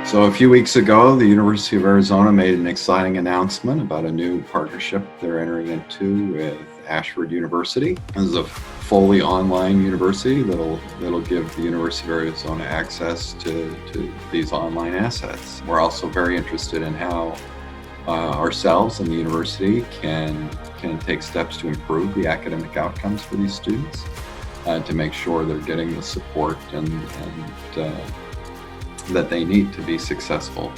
So a few weeks ago, the University of Arizona made an exciting announcement about a new partnership they're entering into with Ashford University. This is a fully online university that'll give the University of Arizona access to these online assets. We're also very interested in how ourselves and the university can take steps to improve the academic outcomes for these students, to make sure they're getting the support and that they need to be successful.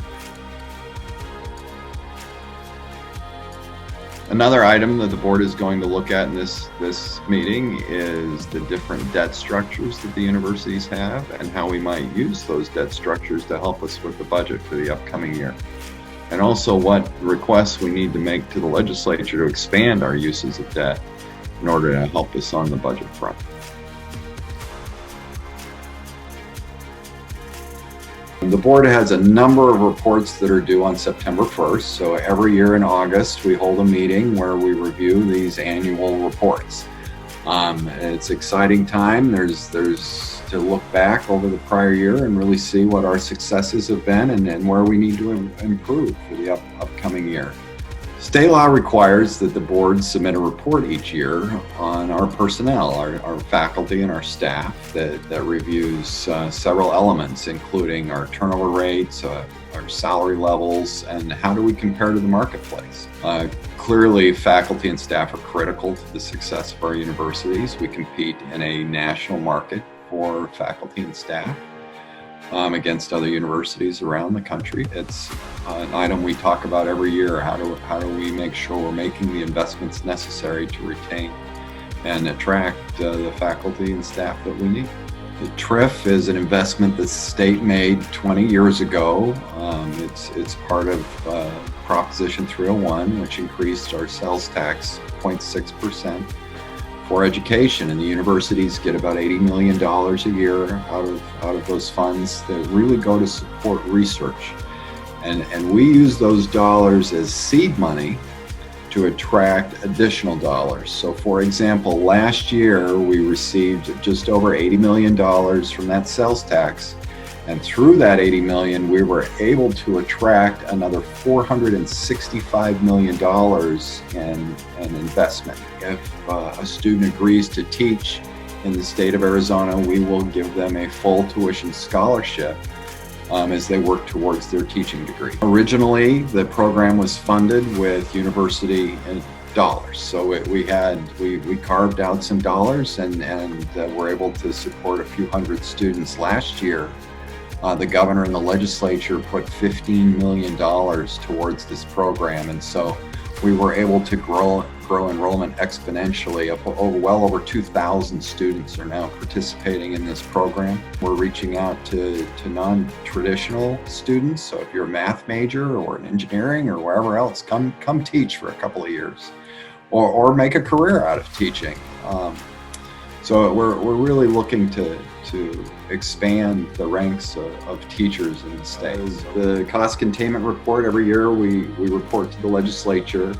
Another item that the board is going to look at in this meeting is the different debt structures that the universities have and how we might use those debt structures to help us with the budget for the upcoming year. And also what requests we need to make to the legislature to expand our uses of debt in order to help us on the budget front. The board has a number of reports that are due on September 1st. So every year in August, we hold a meeting where we review these annual reports. It's an exciting time. There's to look back over the prior year and really see what our successes have been and where we need to improve for the upcoming year. State law requires that the board submit a report each year on our personnel, our faculty and our staff that reviews several elements, including our turnover rates, our salary levels, and how do we compare to the marketplace. Clearly, faculty and staff are critical to the success of our universities. We compete in a national market for faculty and staff against other universities around the country. It's an item we talk about every year. How do we make sure we're making the investments necessary to retain and attract the faculty and staff that we need? The TRIF is an investment the state made 20 years ago. It's part of Proposition 301, which increased our sales tax 0.6% for education, and the universities get about $80 million a year out of those funds that really go to support research. And we use those dollars as seed money to attract additional dollars. So for example, last year we received just over $80 million from that sales tax. And through that $80 million, we were able to attract another $465 million in investment. If a student agrees to teach in the state of Arizona, we will give them a full tuition scholarship as they work towards their teaching degree. Originally, the program was funded with university dollars. So we carved out some dollars and were able to support a few hundred students last year. The governor and the legislature put $15 million towards this program, and so we were able to grow enrollment exponentially. Well over 2,000 students are now participating in this program. We're reaching out to non-traditional students, so if you're a math major or an engineering or wherever else, come teach for a couple of years, or make a career out of teaching. So we're really looking to expand the ranks of teachers in the state. The cost containment report, every year we report to the legislature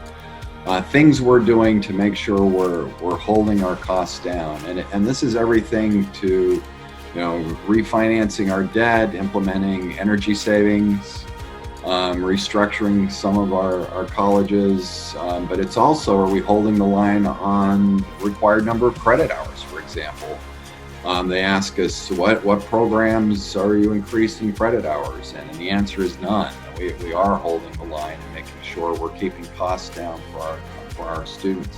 things we're doing to make sure we're holding our costs down. And this is everything to, refinancing our debt, implementing energy savings, restructuring some of our colleges, but it's also, are we holding the line on required number of credit hours, for example? They ask us, what programs are you increasing credit hours? And the answer is none. We are holding the line and making sure we're keeping costs down for our students.